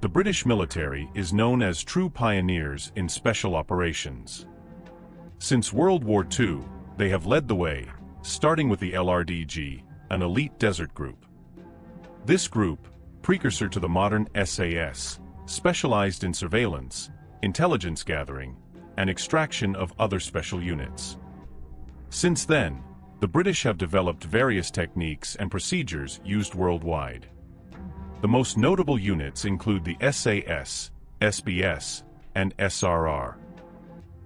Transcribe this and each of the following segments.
The British military is known as true pioneers in special operations. Since World War II, they have led the way, starting with the LRDG, an elite desert group. This group, precursor to the modern SAS, specialized in surveillance, intelligence gathering, and extraction of other special units. Since then, the British have developed various techniques and procedures used worldwide. The most notable units include the SAS, SBS, and SRR.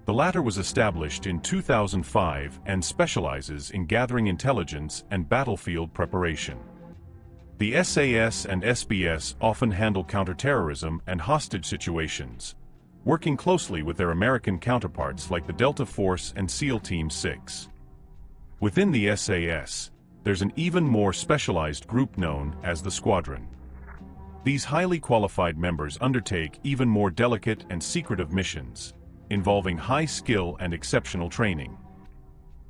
The latter was established in 2005 and specializes in gathering intelligence and battlefield preparation. The SAS and SBS often handle counterterrorism and hostage situations, working closely with their American counterparts like the Delta Force and SEAL Team 6. Within the SAS, there's an even more specialized group known as the Squadron. These highly qualified members undertake even more delicate and secretive missions, involving high skill and exceptional training.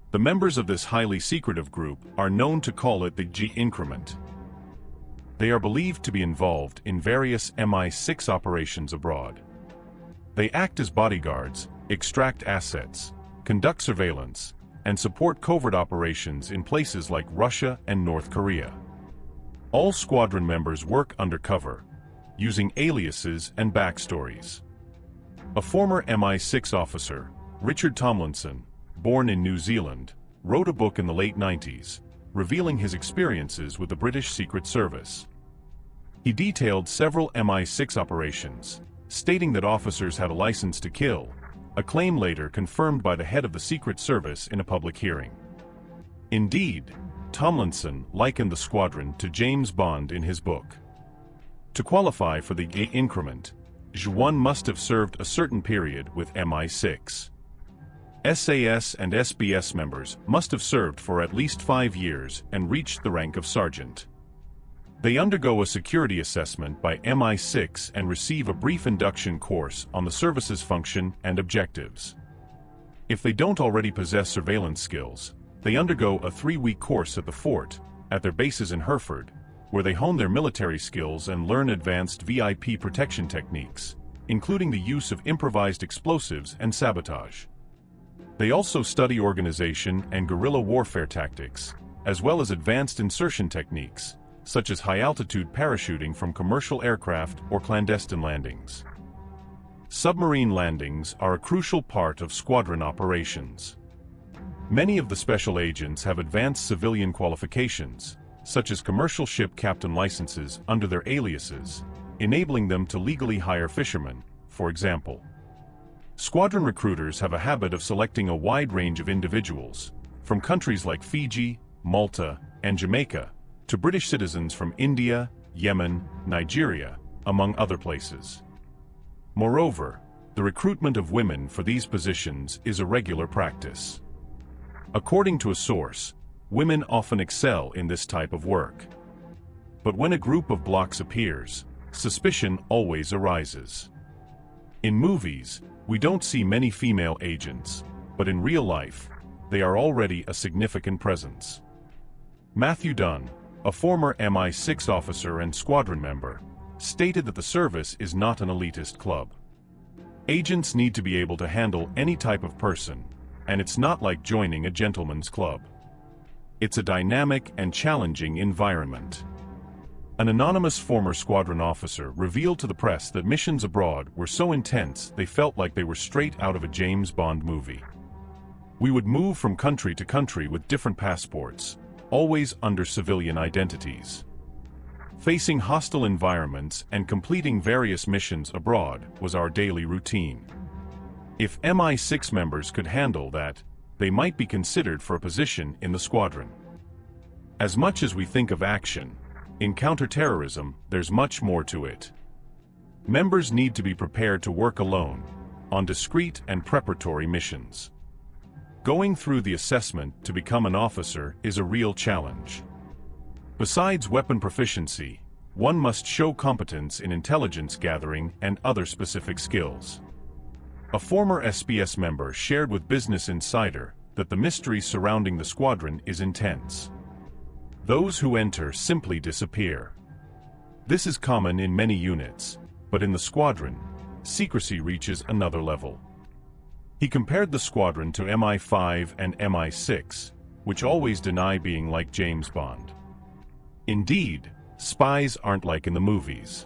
The members of this highly secretive group are known to call it the G increment. They are believed to be involved in various MI6 operations abroad. They act as bodyguards, extract assets, conduct surveillance, and support covert operations in places like Russia and North Korea. All squadron members work undercover, using aliases and backstories. A former MI6 officer, Richard Tomlinson, born in New Zealand, wrote a book in the late 90s, revealing his experiences with the British Secret Service. He detailed several MI6 operations, stating that officers had a license to kill, a claim later confirmed by the head of the Secret Service in a public hearing. Indeed, Tomlinson likened the squadron to James Bond in his book. To qualify for the A increment, one must have served a certain period with MI6. SAS and SBS members must have served for at least 5 years and reached the rank of sergeant. They undergo a security assessment by MI6 and receive a brief induction course on the service's function and objectives. If they don't already possess surveillance skills, they undergo a 3-week course at the fort, at their bases in Hereford, where they hone their military skills and learn advanced VIP protection techniques, including the use of improvised explosives and sabotage. They also study organization and guerrilla warfare tactics, as well as advanced insertion techniques, such as high-altitude parachuting from commercial aircraft or clandestine landings. Submarine landings are a crucial part of squadron operations. Many of the special agents have advanced civilian qualifications, such as commercial ship captain licenses under their aliases, enabling them to legally hire fishermen, for example. Squadron recruiters have a habit of selecting a wide range of individuals, from countries like Fiji, Malta, and Jamaica, to British citizens from India, Yemen, Nigeria, among other places. Moreover, the recruitment of women for these positions is a regular practice. According to a source, women often excel in this type of work. But when a group of blocks appears, suspicion always arises. In movies, we don't see many female agents, but in real life, they are already a significant presence. Matthew Dunn, a former MI6 officer and squadron member, stated that the service is not an elitist club. Agents need to be able to handle any type of person, and it's not like joining a gentleman's club. It's a dynamic and challenging environment. An anonymous former squadron officer revealed to the press that missions abroad were so intense they felt like they were straight out of a James Bond movie. We would move from country to country with different passports, always under civilian identities. Facing hostile environments and completing various missions abroad was our daily routine. If MI6 members could handle that, they might be considered for a position in the squadron. As much as we think of action, in counterterrorism, there's much more to it. Members need to be prepared to work alone, on discreet and preparatory missions. Going through the assessment to become an officer is a real challenge. Besides weapon proficiency, one must show competence in intelligence gathering and other specific skills. A former SBS member shared with Business Insider that the mystery surrounding the squadron is intense. Those who enter simply disappear. This is common in many units, But in the squadron, secrecy reaches another level. He compared the squadron to MI5 and MI6, which always deny being like James Bond. Indeed, spies aren't like in the movies.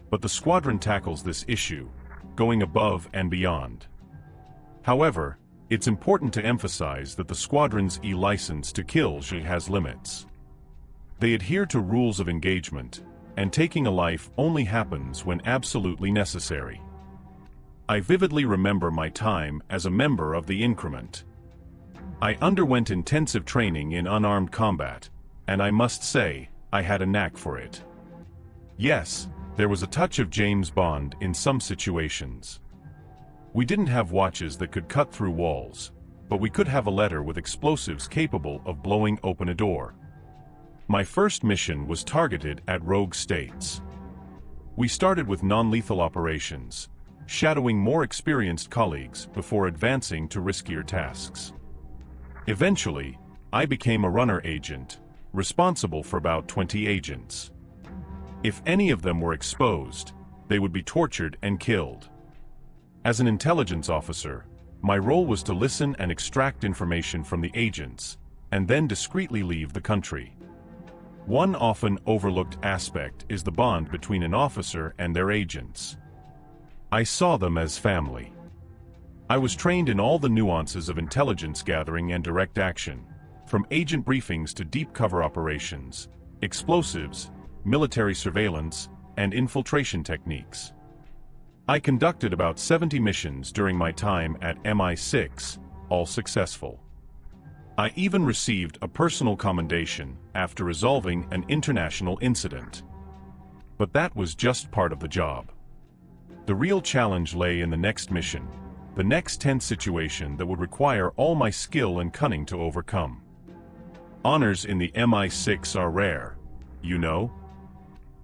But the squadron tackles this issue, going above and beyond. However, it's important to emphasize that the squadron's license to kill has limits. They adhere to rules of engagement, and taking a life only happens when absolutely necessary. I vividly remember my time as a member of the increment. I underwent intensive training in unarmed combat, and I must say, I had a knack for it. Yes, there was a touch of James Bond in some situations. We didn't have watches that could cut through walls, but we could have a letter with explosives capable of blowing open a door. My first mission was targeted at rogue states. We started with non-lethal operations, shadowing more experienced colleagues before advancing to riskier tasks. Eventually, I became a runner agent, responsible for about 20 agents. If any of them were exposed, they would be tortured and killed. As an intelligence officer, my role was to listen and extract information from the agents, and then discreetly leave the country. One often overlooked aspect is the bond between an officer and their agents. I saw them as family. I was trained in all the nuances of intelligence gathering and direct action, from agent briefings to deep cover operations, explosives, military surveillance, and infiltration techniques. I conducted about 70 missions during my time at MI6, all successful. I even received a personal commendation after resolving an international incident. But that was just part of the job. The real challenge lay in the next mission, the next tense situation that would require all my skill and cunning to overcome. Honors in the MI6 are rare, you know.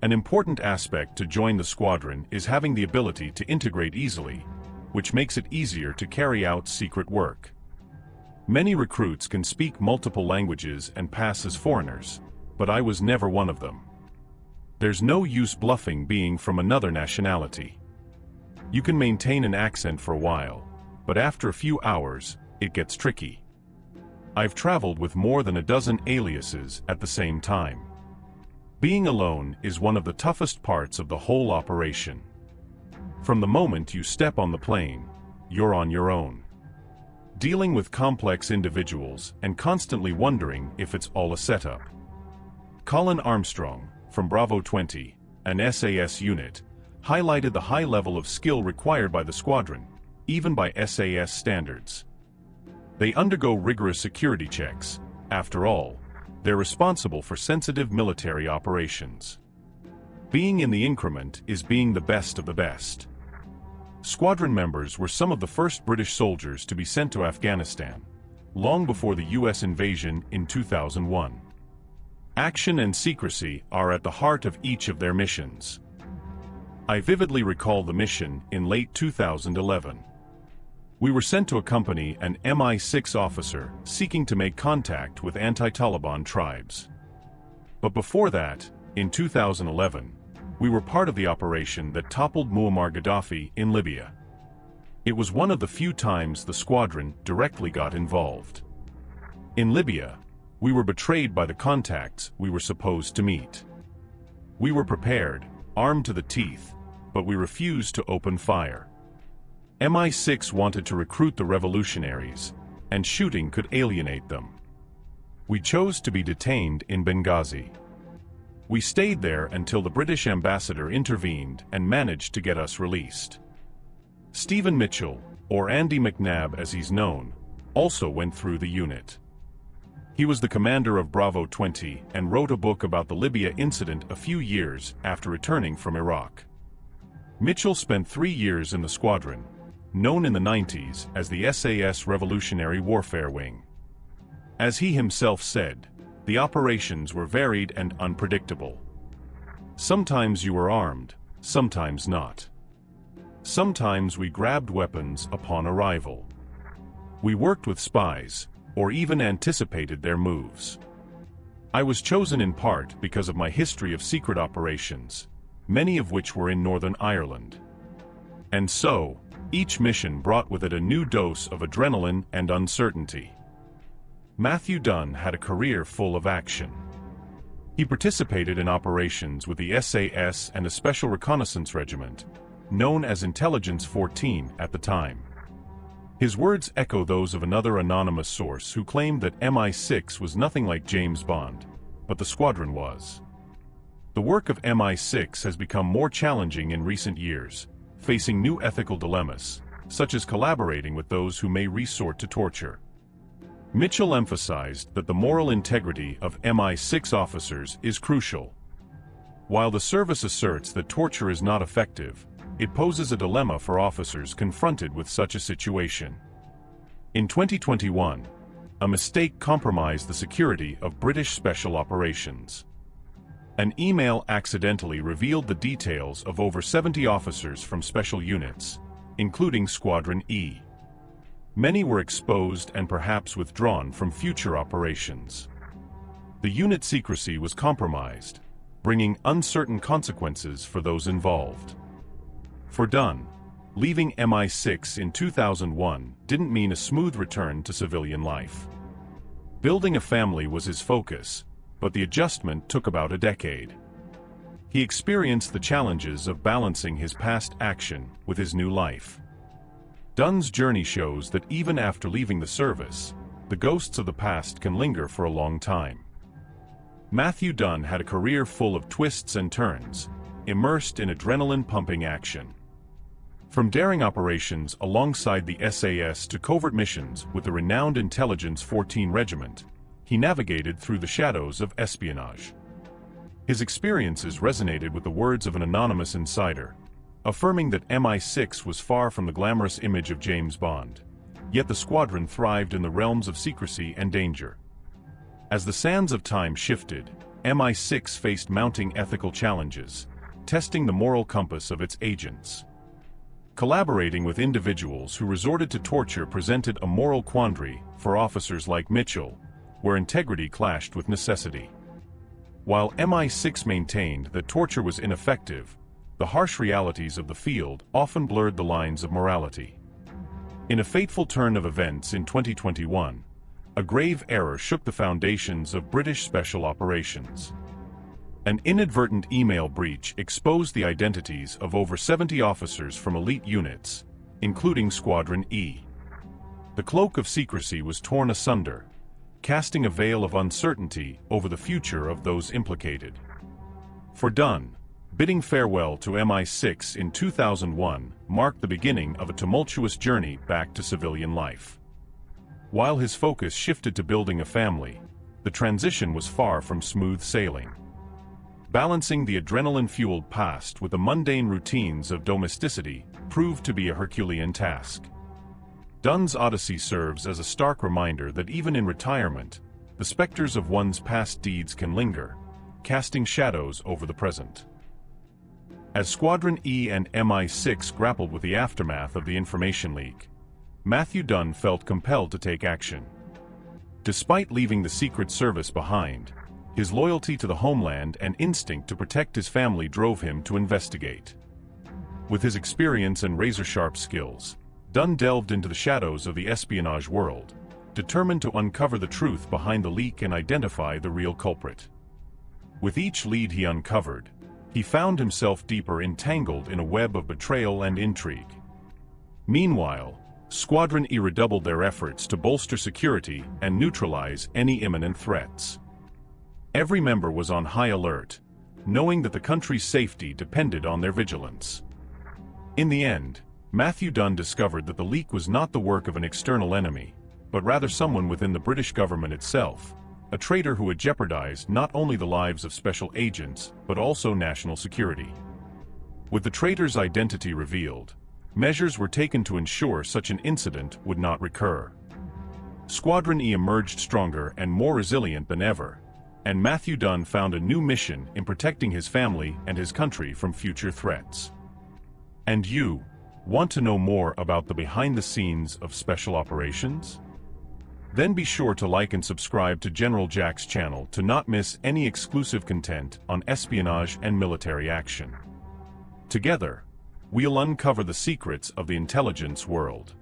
An important aspect to join the squadron is having the ability to integrate easily, which makes it easier to carry out secret work. Many recruits can speak multiple languages and pass as foreigners, but I was never one of them. There's no use bluffing being from another nationality. You can maintain an accent for a while, but after a few hours, it gets tricky. I've traveled with more than a dozen aliases at the same time. Being alone is one of the toughest parts of the whole operation. From the moment you step on the plane, you're on your own. Dealing with complex individuals and constantly wondering if it's all a setup. Colin Armstrong, from Bravo 20, an SAS unit, highlighted the high level of skill required by the squadron, even by SAS standards. They undergo rigorous security checks. After all, they're responsible for sensitive military operations. Being in the increment is being the best of the best. Squadron members were some of the first British soldiers to be sent to Afghanistan, long before the US invasion in 2001. Action and secrecy are at the heart of each of their missions. I vividly recall the mission in late 2011. We were sent to accompany an MI6 officer seeking to make contact with anti-Taliban tribes. But before that, in 2011, we were part of the operation that toppled Muammar Gaddafi in Libya. It was one of the few times the squadron directly got involved. In Libya, we were betrayed by the contacts we were supposed to meet. We were prepared, armed to the teeth, but we refused to open fire. MI6 wanted to recruit the revolutionaries, and shooting could alienate them. We chose to be detained in Benghazi. We stayed there until the British ambassador intervened and managed to get us released. Stephen Mitchell, or Andy McNabb as he's known, also went through the unit. He was the commander of Bravo 20 and wrote a book about the Libya incident a few years after returning from Iraq. Mitchell spent 3 years in the squadron, known in the 90s as the SAS Revolutionary Warfare Wing. As he himself said, the operations were varied and unpredictable. Sometimes you were armed, sometimes not. Sometimes we grabbed weapons upon arrival. We worked with spies, or even anticipated their moves. I was chosen in part because of my history of secret operations, many of which were in Northern Ireland. And so, each mission brought with it a new dose of adrenaline and uncertainty. Matthew Dunn had a career full of action. He participated in operations with the SAS and a Special Reconnaissance Regiment, known as Intelligence 14 at the time. His words echo those of another anonymous source who claimed that MI6 was nothing like James Bond, but the squadron was. The work of MI6 has become more challenging in recent years, facing new ethical dilemmas, such as collaborating with those who may resort to torture. Mitchell emphasized that the moral integrity of MI6 officers is crucial. While the service asserts that torture is not effective, it poses a dilemma for officers confronted with such a situation. In 2021, a mistake compromised the security of British Special Operations. An email accidentally revealed the details of over 70 officers from special units, including Squadron E. Many were exposed and perhaps withdrawn from future operations. The unit secrecy was compromised, bringing uncertain consequences for those involved. For Dunn, leaving MI6 in 2001 didn't mean a smooth return to civilian life. Building a family was his focus, but the adjustment took about a decade. He experienced the challenges of balancing his past action with his new life. Dunn's journey shows that even after leaving the service, the ghosts of the past can linger for a long time. Matthew Dunn had a career full of twists and turns, immersed in adrenaline-pumping action. From daring operations alongside the SAS to covert missions with the renowned Intelligence 14 Regiment, he navigated through the shadows of espionage. His experiences resonated with the words of an anonymous insider, affirming that MI6 was far from the glamorous image of James Bond, yet the squadron thrived in the realms of secrecy and danger. As the sands of time shifted, MI6 faced mounting ethical challenges, testing the moral compass of its agents. Collaborating with individuals who resorted to torture presented a moral quandary for officers like Mitchell, where integrity clashed with necessity. While MI6 maintained that torture was ineffective, the harsh realities of the field often blurred the lines of morality. In a fateful turn of events in 2021, a grave error shook the foundations of British Special Operations. An inadvertent email breach exposed the identities of over 70 officers from elite units, including Squadron E. The cloak of secrecy was torn asunder, casting a veil of uncertainty over the future of those implicated. For Dunn, bidding farewell to MI6 in 2001 marked the beginning of a tumultuous journey back to civilian life. While his focus shifted to building a family, the transition was far from smooth sailing. Balancing the adrenaline-fueled past with the mundane routines of domesticity proved to be a Herculean task. Dunn's odyssey serves as a stark reminder that even in retirement, the specters of one's past deeds can linger, casting shadows over the present. As Squadron E and MI6 grappled with the aftermath of the information leak, Matthew Dunn felt compelled to take action. Despite leaving the Secret Service behind, his loyalty to the homeland and instinct to protect his family drove him to investigate. With his experience and razor-sharp skills, Dunn delved into the shadows of the espionage world, determined to uncover the truth behind the leak and identify the real culprit. With each lead he uncovered, he found himself deeper entangled in a web of betrayal and intrigue. Meanwhile, Squadron E redoubled their efforts to bolster security and neutralize any imminent threats. Every member was on high alert, knowing that the country's safety depended on their vigilance. In the end, Matthew Dunn discovered that the leak was not the work of an external enemy, but rather someone within the British government itself, a traitor who had jeopardized not only the lives of special agents, but also national security. With the traitor's identity revealed, measures were taken to ensure such an incident would not recur. Squadron E emerged stronger and more resilient than ever, and Matthew Dunn found a new mission in protecting his family and his country from future threats. And you, want to know more about the behind-the-scenes of Special Operations? Then be sure to like and subscribe to General Jack's channel to not miss any exclusive content on espionage and military action. Together, we'll uncover the secrets of the intelligence world.